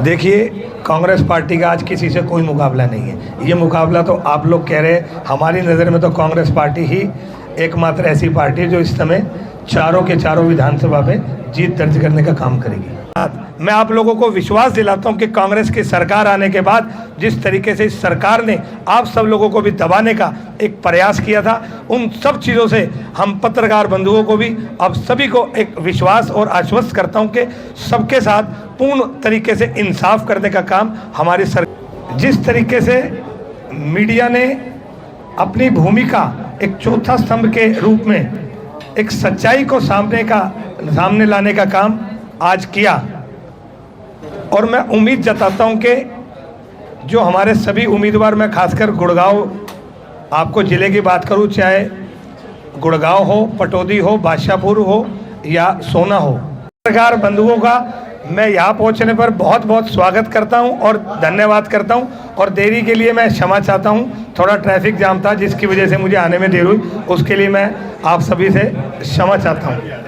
देखिए, कांग्रेस पार्टी का आज किसी से कोई मुकाबला नहीं है। ये मुकाबला तो आप लोग कह रहे हैं। हमारी नज़र में तो कांग्रेस पार्टी ही एकमात्र ऐसी पार्टी है जो इस समय चारों के चारों विधानसभा में जीत दर्ज करने का काम करेगी। मैं आप लोगों को विश्वास दिलाता हूं कि कांग्रेस की सरकार आने के बाद जिस तरीके से इस सरकार ने आप सब लोगों को भी दबाने का एक प्रयास किया था, उन सब चीज़ों से हम पत्रकार बंधुओं को भी अब सभी को एक विश्वास और आश्वस्त करता हूं कि सबके साथ पूर्ण तरीके से इंसाफ करने का काम हमारी सरकार। जिस तरीके से मीडिया ने अपनी भूमिका एक चौथा स्तंभ के रूप में एक सच्चाई को सामने लाने का काम आज किया, और मैं उम्मीद जताता हूं कि जो हमारे सभी उम्मीदवार, मैं खासकर गुड़गांव आपको ज़िले की बात करूं, चाहे गुड़गांव हो, पटौदी हो, बादशाहपुर हो या सोना हो, पत्रकार बंधुओं का मैं यहाँ पहुँचने पर बहुत बहुत स्वागत करता हूँ और धन्यवाद करता हूँ। और देरी के लिए मैं क्षमा चाहता हूँ, थोड़ा ट्रैफिक जाम था जिसकी वजह से मुझे आने में देर हुई, उसके लिए मैं आप सभी से क्षमा चाहता हूँ।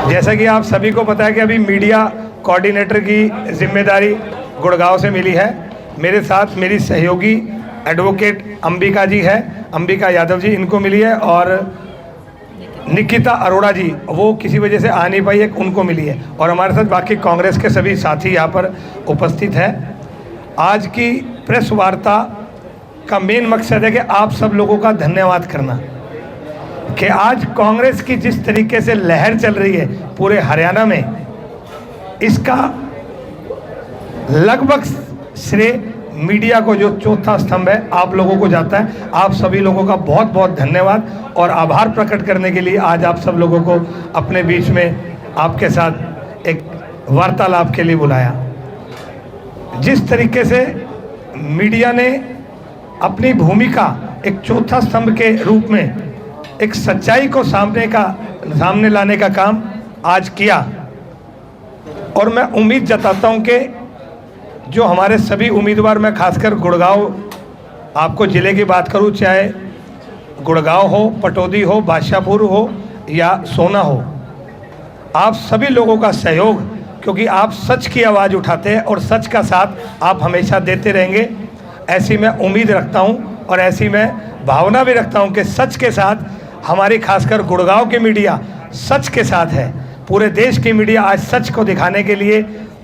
जैसा कि आप सभी को पता है कि अभी मीडिया कोऑर्डिनेटर की जिम्मेदारी गुड़गांव से मिली है। मेरे साथ मेरी सहयोगी एडवोकेट अंबिका जी है, अंबिका यादव जी, इनको मिली है, और निकिता अरोड़ा जी, वो किसी वजह से आ नहीं पाई है, उनको मिली है, और हमारे साथ बाकी कांग्रेस के सभी साथी यहाँ पर उपस्थित हैं। आज की प्रेस वार्ता का मेन मकसद है कि आप सब लोगों का धन्यवाद करना कि आज कांग्रेस की जिस तरीके से लहर चल रही है पूरे हरियाणा में, इसका लगभग श्रेय मीडिया को, जो चौथा स्तंभ है, आप लोगों को जाता है। आप सभी लोगों का बहुत बहुत धन्यवाद और आभार प्रकट करने के लिए आज आप सब लोगों को अपने बीच में आपके साथ एक वार्तालाप के लिए बुलाया। जिस तरीके से मीडिया ने अपनी भूमिका एक चौथा स्तंभ के रूप में एक सच्चाई को सामने लाने का काम आज किया, और मैं उम्मीद जताता हूं कि जो हमारे सभी उम्मीदवार, मैं खासकर गुड़गांव आपको ज़िले की बात करूं, चाहे गुड़गांव हो, पटौदी हो, बादशाहपुर हो या सोना हो, आप सभी लोगों का सहयोग, क्योंकि आप सच की आवाज़ उठाते हैं और सच का साथ आप हमेशा देते रहेंगे, ऐसी मैं उम्मीद रखता हूं और ऐसी मैं भावना भी रखता हूं कि सच के साथ हमारी खासकर गुड़गांव की मीडिया सच के साथ है। पूरे देश की मीडिया आज सच को दिखाने के लिए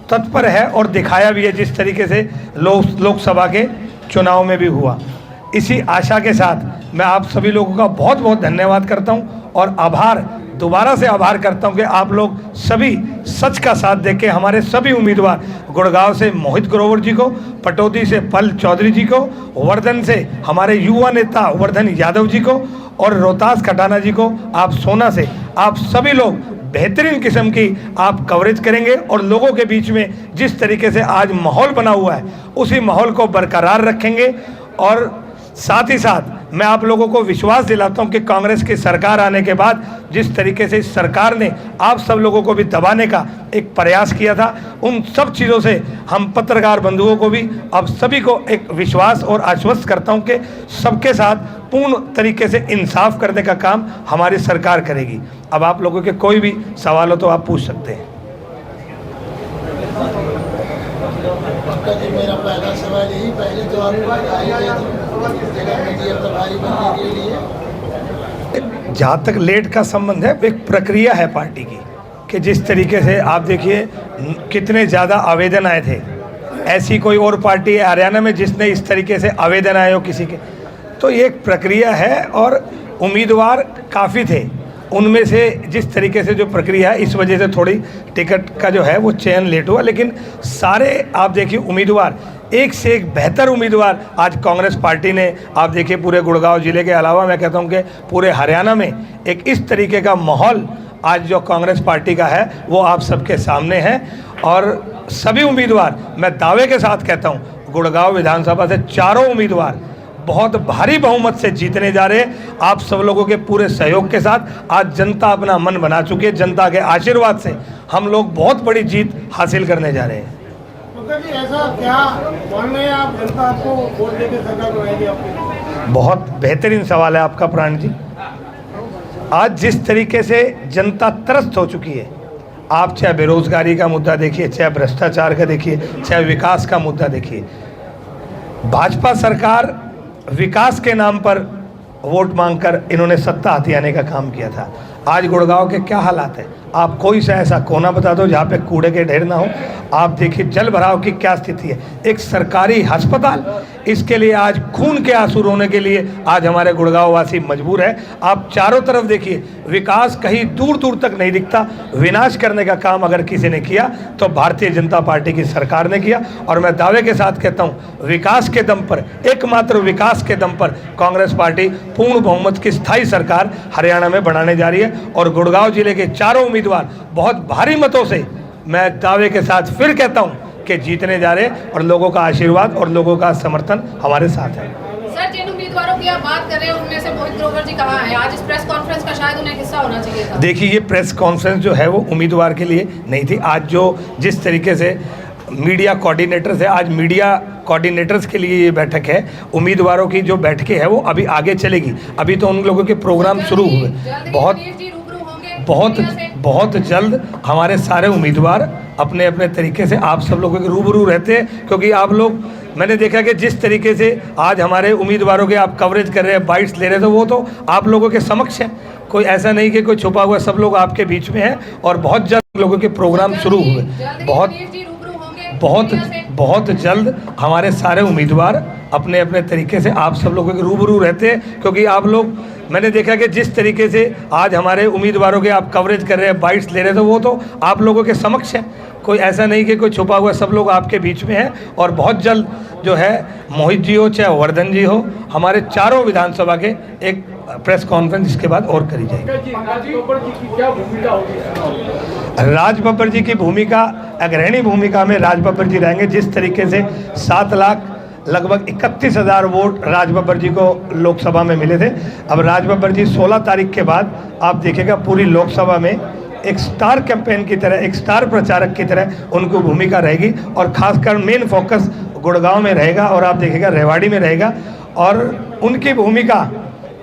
तत्पर है और दिखाया भी है, जिस तरीके से लोकसभा के चुनाव में भी हुआ। इसी आशा के साथ मैं आप सभी लोगों का बहुत बहुत धन्यवाद करता हूं और दोबारा से आभार करता हूं कि आप लोग सभी सच का साथ देके हमारे सभी उम्मीदवार, गुड़गांव से मोहित ग्रोवर जी को, पटौदी से पल चौधरी जी को, वर्धन से हमारे युवा नेता वर्धन यादव जी को, और रोहतास खटाना जी को, आप सोना से, आप सभी लोग बेहतरीन किस्म की आप कवरेज करेंगे और लोगों के बीच में जिस तरीके से आज माहौल बना हुआ है उसी माहौल को बरकरार रखेंगे। और साथ ही साथ मैं आप लोगों को विश्वास दिलाता हूं कि कांग्रेस की सरकार आने के बाद जिस तरीके से इस सरकार ने आप सब लोगों को भी दबाने का एक प्रयास किया था, उन सब चीज़ों से हम पत्रकार बंधुओं को भी अब सभी को एक विश्वास और आश्वस्त करता हूं कि सबके साथ पूर्ण तरीके से इंसाफ करने का काम हमारी सरकार करेगी। अब आप लोगों के कोई भी सवाल हो तो आप पूछ सकते हैं। मेरा पहला सवाल यही, पहले तो जहाँ तक लेट का संबंध है, एक प्रक्रिया है पार्टी की कि जिस तरीके से आप देखिए कितने ज़्यादा आवेदन आए थे। ऐसी कोई और पार्टी है हरियाणा में जिसने इस तरीके से आवेदन आए हो किसी के? तो ये एक प्रक्रिया है और उम्मीदवार काफ़ी थे, उनमें से जिस तरीके से जो प्रक्रिया है, इस वजह से थोड़ी टिकट का जो है वो चयन लेट हुआ, लेकिन सारे आप देखिए उम्मीदवार, एक से एक बेहतर उम्मीदवार आज कांग्रेस पार्टी ने, आप देखिए पूरे गुड़गांव ज़िले के अलावा मैं कहता हूं कि पूरे हरियाणा में एक इस तरीके का माहौल आज जो कांग्रेस पार्टी का है वो आप सबके सामने है। और सभी उम्मीदवार, मैं दावे के साथ कहता हूँ, गुड़गांव विधानसभा से चारों उम्मीदवार बहुत भारी बहुमत से जीतने जा रहे हैं। आप सब लोगों के पूरे सहयोग के साथ आज जनता अपना मन बना चुकी है। जनता के आशीर्वाद से हम लोग बहुत बड़ी जीत हासिल करने जा रहे हैं। ऐसा क्या मानना है आप, जनता आपको वोट देकर सरकार बनाएगी आपकी? बहुत बेहतरीन सवाल है आपका प्राण जी। आज जिस तरीके से जनता त्रस्त हो चुकी है, आप चाहे बेरोजगारी का मुद्दा देखिए, चाहे भ्रष्टाचार का देखिए, चाहे विकास का मुद्दा देखिए। भाजपा सरकार विकास के नाम पर वोट मांगकर इन्होंने सत्ता हथियाने का काम किया था। आज गुड़गांव के क्या हालात है, आप कोई सा ऐसा कोना बता दो जहाँ पे कूड़े के ढेर ना हो। आप देखिए जल भराव की क्या स्थिति है। एक सरकारी अस्पताल, इसके लिए आज खून के आंसू रोने के लिए आज हमारे गुड़गांव वासी मजबूर है। आप चारों तरफ देखिए, विकास कहीं दूर दूर तक नहीं दिखता। विनाश करने का काम अगर किसी ने किया तो भारतीय जनता पार्टी की सरकार ने किया। और मैं दावे के साथ कहता हूँ, विकास के दम पर, एकमात्र विकास के दम पर कांग्रेस पार्टी पूर्ण बहुमत की स्थायी सरकार हरियाणा में बनाने जा रही है। और गुड़गांव जिले के चारों उम्मीदवार बहुत भारी मतों से, मैं दावे के साथ फिर कहता हूं कि जीतने जा रहे हैं और लोगों का आशीर्वाद और लोगों का समर्थन हमारे साथ है। सर, जिन उम्मीदवारों की आप बात कर रहे हैं उनमें से मोहित ग्रोवर जी कहाँ हैं? आज इस प्रेस कॉन्फ्रेंस का शायद उन्हें हिस्सा होना चाहिए था। देखिए, ये प्रेस कॉन्फ्रेंस जो है वो उम्मीदवार के लिए नहीं थी। आज जो जिस तरीके से मीडिया कोऑर्डिनेटर्स है, आज मीडिया कोऑर्डिनेटर्स के लिए ये बैठक है। उम्मीदवारों की जो बैठकें है वो अभी आगे चलेगी। अभी तो उन लोगों के प्रोग्राम शुरू हुए। बहुत जल्द हमारे सारे उम्मीदवार अपने अपने तरीके से आप सब लोगों के रूबरू रहते हैं। क्योंकि आप लोग, मैंने देखा कि जिस तरीके से आज हमारे उम्मीदवारों के आप कवरेज कर रहे हैं, बाइट्स ले रहे हैं, तो वो तो आप लोगों के समक्ष है। कोई ऐसा नहीं कि कोई छुपा हुआ, सब लोग आपके बीच में है। और बहुत जल्द लोगों के प्रोग्राम शुरू हुए। बहुत जल्द हमारे सारे उम्मीदवार अपने अपने तरीके से आप सब लोगों के रूबरू रहते हैं। क्योंकि आप लोग, मैंने देखा कि जिस तरीके से आज हमारे उम्मीदवारों के आप कवरेज कर रहे हैं, बाइट्स ले रहे हैं, तो वो तो आप लोगों के समक्ष है। कोई ऐसा नहीं कि कोई छुपा हुआ, सब लोग आपके बीच में है। और बहुत जल्द जो है, मोहित जी हो चाहे वर्धन जी हो, हमारे चारों विधानसभा के एक प्रेस कॉन्फ्रेंस इसके बाद और करी जाएगी। राज बब्बर जी की भूमिका, अग्रणी भूमिका में राज बब्बर जी रहेंगे। जिस तरीके से 7 लाख लगभग 31,000 वोट राज बब्बर जी को लोकसभा में मिले थे। अब राज बब्बर जी 16 तारीख के बाद आप देखेगा पूरी लोकसभा में एक स्टार कैंपेन की तरह, एक स्टार प्रचारक की तरह उनको भूमिका रहेगी। और खासकर मेन फोकस गुड़गांव में रहेगा और आप देखेगा रेवाड़ी में रहेगा। और उनकी भूमिका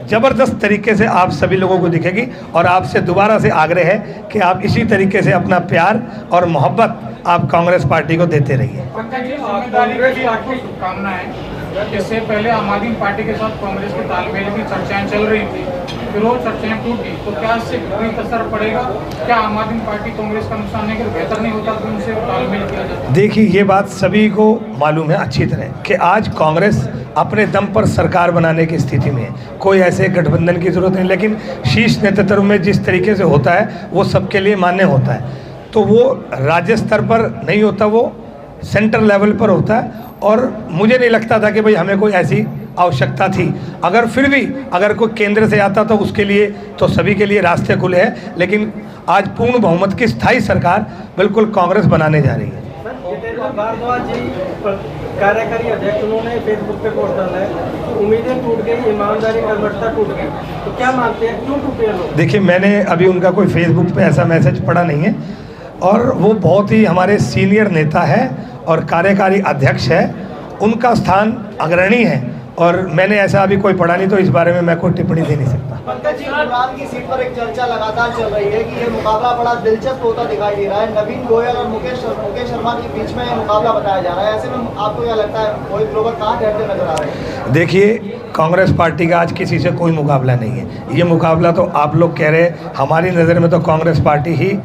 ज़बरदस्त तरीके से आप सभी लोगों को दिखेगी। और आपसे दोबारा से आग्रह है कि आप इसी तरीके से अपना प्यार और मोहब्बत आप कांग्रेस पार्टी को देते रहिए। इससे पहले आम आदमी पार्टी के साथ कांग्रेस के तालमेल की चर्चाएं चल रही थी, फिर वो चर्चाएं टूटी, तो क्या इससे विपरीत असर पड़ेगा? क्या आम आदमी पार्टी कांग्रेस का नुकसान नहीं कर बेहतर नहीं होता कि उनसे तालमेल किया जाता? देखिए, ये बात सभी को मालूम है अच्छी तरह कि आज कांग्रेस अपने दम पर सरकार बनाने की स्थिति में है। कोई ऐसे गठबंधन की जरूरत नहीं। लेकिन शीर्ष नेतृत्व में जिस तरीके से होता है वो सबके लिए मान्य होता है। तो वो राज्य स्तर पर नहीं होता, वो सेंटर लेवल पर होता है। और मुझे नहीं लगता था कि भाई हमें कोई ऐसी आवश्यकता थी। अगर फिर भी अगर कोई केंद्र से आता तो उसके लिए तो सभी के लिए रास्ते खुले हैं। लेकिन आज पूर्ण बहुमत की स्थायी सरकार बिल्कुल कांग्रेस बनाने जा रही है। भारद्वाज जी कार्यकारी अध्यक्ष, उन्होंने फेसबुक पे पोस्ट डाला है, उम्मीदें टूट गई, ईमानदारी कर्मठता टूट गई। तो क्या मानते हैं, क्यों टूटे लोग? देखिए, मैंने अभी उनका कोई फेसबुक पे ऐसा मैसेज पढ़ा नहीं है। और वो बहुत ही हमारे सीनियर नेता है और कार्यकारी अध्यक्ष है। उनका स्थान अग्रणी है। और मैंने ऐसा अभी कोई पढ़ा नहीं, तो इस बारे में मैं कोई टिप्पणी दे नहीं सकता। पंकज जी, इमरान की सीट पर एक चर्चा लगातार चल रही है कि ये मुकाबला बड़ा दिलचस्प होता दिखाई दे रहा है। नवीन गोयल और मुकेश शर्मा के बीच में मुकाबला बताया जा रहा है। ऐसे में आपको क्या लगता है, मोहित ग्रोवर कहाँ ठहरते नजर आ रहे हैं? देखिए, कांग्रेस पार्टी का आज किसी से कोई मुकाबला नहीं है। ये मुकाबला तो आप लोग कह रहे हैं। हमारी नज़र में तो कांग्रेस पार्टी ही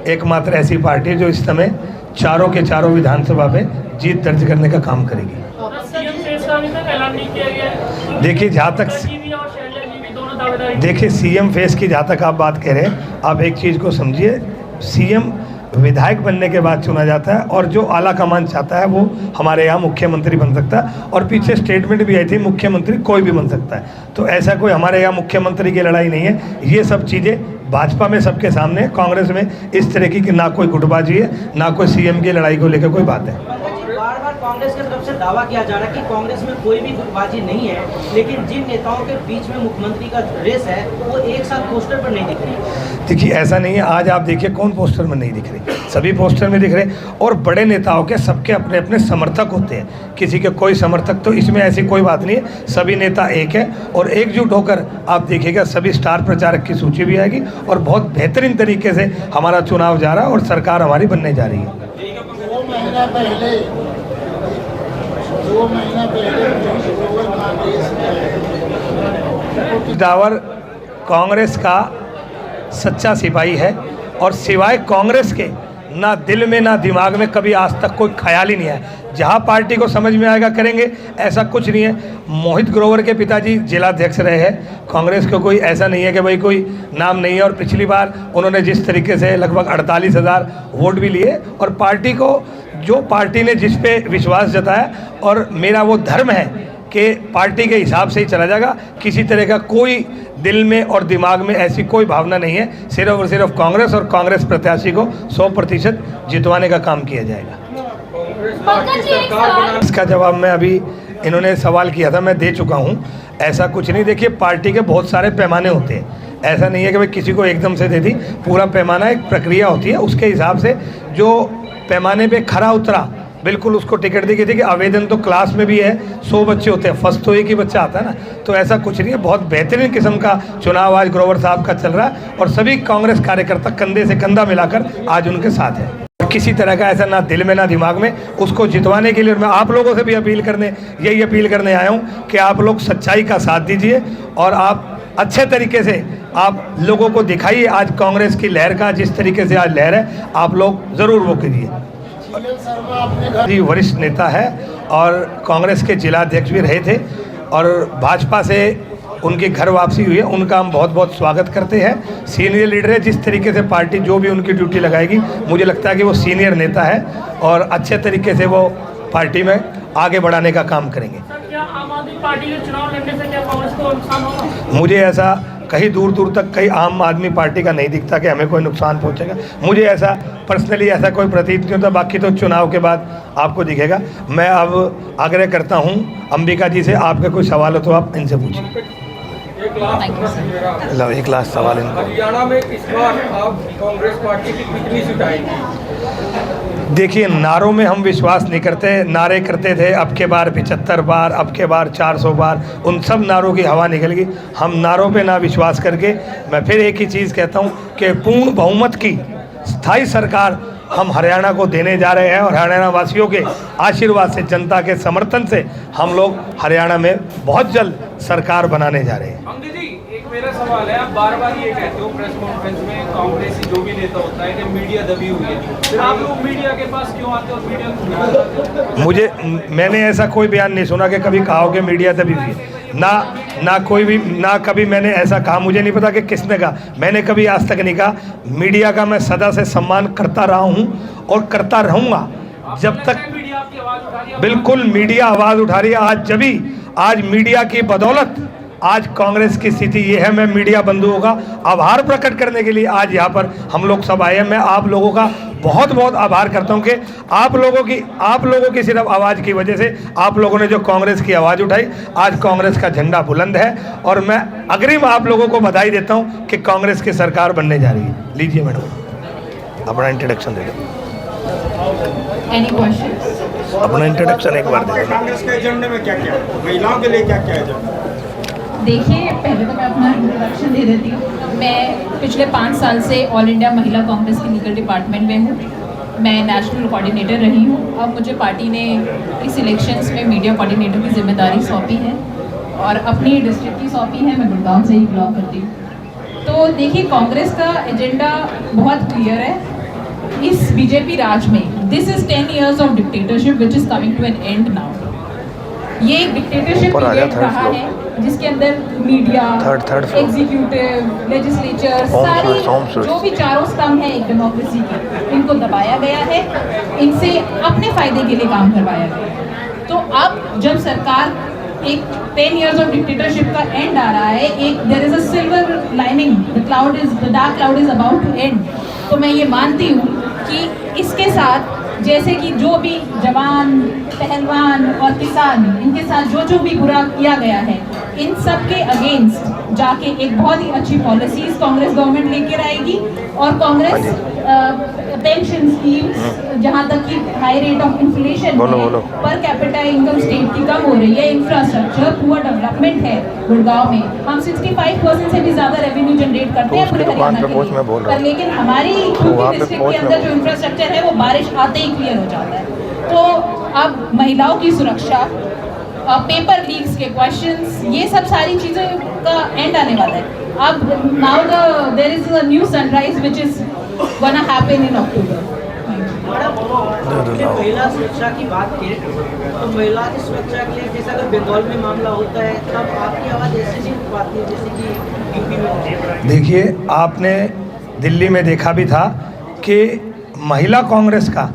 एकमात्र ऐसी पार्टी है जो इस समय चारों के चारों विधानसभा में जीत दर्ज करने का काम करेगी। देखिए, जहाँ तक सीएम फेस की जहाँ तक आप बात कह रहे हैं, आप एक चीज़ को समझिए, सीएम विधायक बनने के बाद चुना जाता है। और जो आला कमान चाहता है वो हमारे यहाँ मुख्यमंत्री बन सकता है। और पीछे स्टेटमेंट भी आई थी, मुख्यमंत्री कोई भी बन सकता है। तो ऐसा कोई हमारे यहाँ मुख्यमंत्री की लड़ाई नहीं है। ये सब चीज़ें भाजपा में सबके सामने, कांग्रेस में इस तरह की ना कोई गुटबाजी है, ना कोई सीएम की लड़ाई को लेकर कोई बात है। बार बार कांग्रेस की तरफ से दावा किया जा रहा है कि कांग्रेस में कोई भी गुटबाजी नहीं है, लेकिन जिन नेताओं के बीच में मुख्यमंत्री का रेस है वो एक साथ पोस्टर पर नहीं दिख रही। देखिए ऐसा नहीं है, आज आप देखिए कौन पोस्टर में नहीं दिख रहे, सभी पोस्टर में दिख रहे। और बड़े नेताओं के सबके अपने अपने समर्थक होते हैं, किसी के कोई समर्थक, तो इसमें ऐसी कोई बात नहीं है। सभी नेता एक है और एकजुट होकर आप देखिएगा सभी स्टार प्रचारक की सूची भी आएगी और बहुत बेहतरीन तरीके से हमारा चुनाव जा रहा है और सरकार हमारी बनने जा रही है। 2 महीना पहले डावर कांग्रेस का सच्चा सिपाही है और सिवाय कांग्रेस के ना दिल में ना दिमाग में कभी आज तक कोई ख्याल ही नहीं आया। जहां पार्टी को समझ में आएगा करेंगे, ऐसा कुछ नहीं है। मोहित ग्रोवर के पिताजी जिलाध्यक्ष रहे हैं कांग्रेस को, कोई ऐसा नहीं है कि भाई कोई नाम नहीं है। और पिछली बार उन्होंने जिस तरीके से लगभग 48,000 वोट भी लिए और पार्टी को, जो पार्टी ने जिस पे विश्वास जताया, और मेरा वो धर्म है कि पार्टी के हिसाब से ही चला जाएगा। किसी तरह का कोई दिल में और दिमाग में ऐसी कोई भावना नहीं है। सिर्फ और सिर्फ कांग्रेस और कांग्रेस प्रत्याशी को 100% जितवाने का काम किया जाएगा। इसका जवाब मैं अभी, इन्होंने सवाल किया था, मैं दे चुका हूं। ऐसा कुछ नहीं। देखिए पार्टी के बहुत सारे पैमाने होते हैं, ऐसा नहीं है कि भाई किसी को एकदम से दे दी। पूरा पैमाना एक प्रक्रिया होती है, उसके हिसाब से जो पैमाने पे खरा उतरा बिल्कुल उसको टिकट दी गई थी। कि आवेदन तो क्लास में भी है, 100 बच्चे होते हैं, फर्स्ट तो एक ही बच्चा आता है ना, तो ऐसा कुछ नहीं है। बहुत बेहतरीन किस्म का चुनाव आज ग्रोवर साहब का चल रहा है और सभी कांग्रेस कार्यकर्ता कंधे से कंधा मिलाकर आज उनके साथ है। किसी तरह का ऐसा ना दिल में ना दिमाग में, उसको जितवाने के लिए मैं आप लोगों से भी यही अपील करने आया हूँ कि आप लोग सच्चाई का साथ दीजिए और आप अच्छे तरीके से आप लोगों को दिखाइए आज कांग्रेस की लहर का, जिस तरीके से आज लहर है, आप लोग ज़रूर वो कीजिए। जी वरिष्ठ नेता है और कांग्रेस के जिलाध्यक्ष भी रहे थे और भाजपा से उनकी घर वापसी हुई है, उनका हम बहुत बहुत स्वागत करते हैं। सीनियर लीडर है, जिस तरीके से पार्टी जो भी उनकी ड्यूटी लगाएगी, मुझे लगता है कि वो सीनियर नेता है और अच्छे तरीके से वो पार्टी में आगे बढ़ाने का काम करेंगे। क्या आम आदमी पार्टी के चुनाव लड़ने से क्या कांग्रेस को नुकसान होगा? मुझे ऐसा कहीं दूर दूर तक कहीं आम आदमी पार्टी का नहीं दिखता कि हमें कोई नुकसान पहुंचेगा। मुझे ऐसा पर्सनली ऐसा कोई प्रतीत नहीं होता। बाकी तो चुनाव के बाद आपको दिखेगा। मैं अब आग्रह करता हूं अंबिका जी से, आपके कोई सवाल हो तो आप इनसे पूछिए। एक लास्ट सवाल इनको। हरियाणा में इस बार आप कांग्रेस पार्टी की कितनी सीट आएगी? देखिए नारों में हम विश्वास नहीं करते। नारे करते थे अब के बार 75 बार, अब के बार 400 बार, उन सब नारों की हवा निकल गई। हम नारों पे ना विश्वास करके, मैं फिर एक ही चीज़ कहता हूँ कि पूर्ण बहुमत की स्थायी सरकार हम हरियाणा को देने जा रहे हैं और हरियाणा वासियों के आशीर्वाद से, जनता के समर्थन से हम लोग हरियाणा में बहुत जल्द सरकार बनाने जा रहे हैं। अंकित जी, एक मेरा सवाल है, आप बार बार ये कहते हो प्रेस कॉन्फ्रेंस में कांग्रेसी जो भी नेता होता है कि मीडिया दबी हुई है, फिर आप लोग मीडिया के पास क्यों आते हो और मीडिया को? मुझे, मैंने ऐसा कोई बयान नहीं सुना कि कभी कहा हो कि मीडिया दबी हुई है। ना कोई भी, ना कभी मैंने ऐसा कहा। मुझे नहीं पता कि किसने कहा, मैंने कभी आज तक नहीं कहा। मीडिया का मैं सदा से सम्मान करता रहा हूँ और करता रहूँगा जब तक। बिल्कुल मीडिया आवाज़ उठा रही है। आज मीडिया की बदौलत आज कांग्रेस की स्थिति ये है। मैं मीडिया बंधुओं का आभार प्रकट करने के लिए आज यहाँ पर हम लोग सब आए हैं। मैं आप लोगों का बहुत बहुत आभार करता हूँ कि आप लोगों की सिर्फ आवाज़ की वजह से, आप लोगों ने जो कांग्रेस की आवाज़ उठाई, आज कांग्रेस का झंडा बुलंद है। और मैं अग्रिम आप लोगों को बधाई देता हूँ कि कांग्रेस की सरकार बनने जा रही है। लीजिए मैडम अपना इंट्रोडक्शन दे दो। अपना इंट्रोडक्शन एक बार दे दो। कांग्रेस के एजेंडे में क्या क्या है, महिलाओं के लिए क्या क्या है? देखिए पहले तो मैं अपना इंट्रोडक्शन दे देती हूँ। मैं पिछले 5 साल से ऑल इंडिया महिला कांग्रेस के लीगल डिपार्टमेंट में हूँ। मैं नेशनल कोऑर्डिनेटर रही हूँ। अब मुझे पार्टी ने इस इलेक्शंस में मीडिया कोऑर्डिनेटर की जिम्मेदारी सौंपी है और अपनी डिस्ट्रिक्ट की सौंपी है। मैं गुड़गांव से ही बिलोंग करती हूँ। तो देखिए कांग्रेस का एजेंडा बहुत क्लियर है। इस बीजेपी राज में this is 10 years of dictatorship which is coming to an end now. ये एक डिक्टेटरशिप पीरियड रहा है जिसके अंदर मीडिया, एग्जीक्यूटिव, लेजिस्लेचर, सारी जो भी चारों स्तंभ हैं एक डेमोक्रेसी के, इनको दबाया गया है, इनसे अपने फायदे के लिए काम करवाया गया है। तो अब जब सरकार एक 10 years ऑफ डिक्टेटरशिप का एंड आ रहा है, एक there is a silver lining, the dark cloud is about to end. तो मैं ये मानती हूँ कि इसके साथ जैसे कि जो भी जवान, पहलवान और किसान, इनके साथ जो भी बुरा किया गया है, इन सब के अगेंस्ट जाके एक बहुत ही अच्छी पॉलिसीज कांग्रेस गवर्नमेंट लेकर आएगी। और कांग्रेस पेंशन स्कीम्स, जहाँ तक कि high rate of inflation per capita income state की कम हो रही है, इंफ्रास्ट्रक्चर पुअर डेवलपमेंट है गुड़गांव में, हम 65% से भी ज़्यादा रेवेन्यू जनरेट करते हैं पूरे हरियाणा के लिए, पर लेकिन हमारी डिस्ट्रिक्ट के अंदर जो इंफ्रास्ट्रक्चर है वो बारिश आते ही क्लियर हो जाता है। तो अब महिलाओं की सुरक्षा, पेपर लीक्स के क्वेश्चंस, ये सब सारी चीज़ें का एंड आने वाला है। अब now there is a new sunrise which is gonna happen in October. महिला सुरक्षा की बात की तो महिला की सुरक्षा के लिए जैसे अगर बंगाल में मामला होता है तब आपकी आवाज़ ऐसे नहीं उठ पाती है जैसे कि यूपी में। देखिए, आपने दिल्ली में देखा भी था कि महिला कांग्रेस का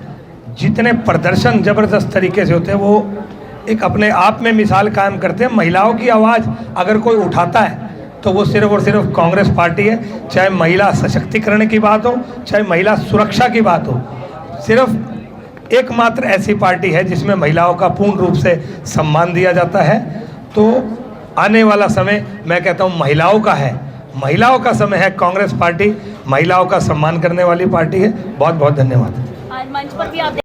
जितने प्रदर्शन ज़बरदस्त तरीके से होते हैं, वो एक अपने आप में मिसाल कायम करते हैं। महिलाओं की आवाज़ अगर कोई उठाता है तो वो सिर्फ और सिर्फ कांग्रेस पार्टी है, चाहे महिला सशक्तिकरण की बात हो, चाहे महिला सुरक्षा की बात हो। सिर्फ एकमात्र ऐसी पार्टी है जिसमें महिलाओं का पूर्ण रूप से सम्मान दिया जाता है। तो आने वाला समय मैं कहता हूँ महिलाओं का है, महिलाओं का समय है। कांग्रेस पार्टी महिलाओं का सम्मान करने वाली पार्टी है। बहुत बहुत धन्यवाद। आज मंच पर भी आप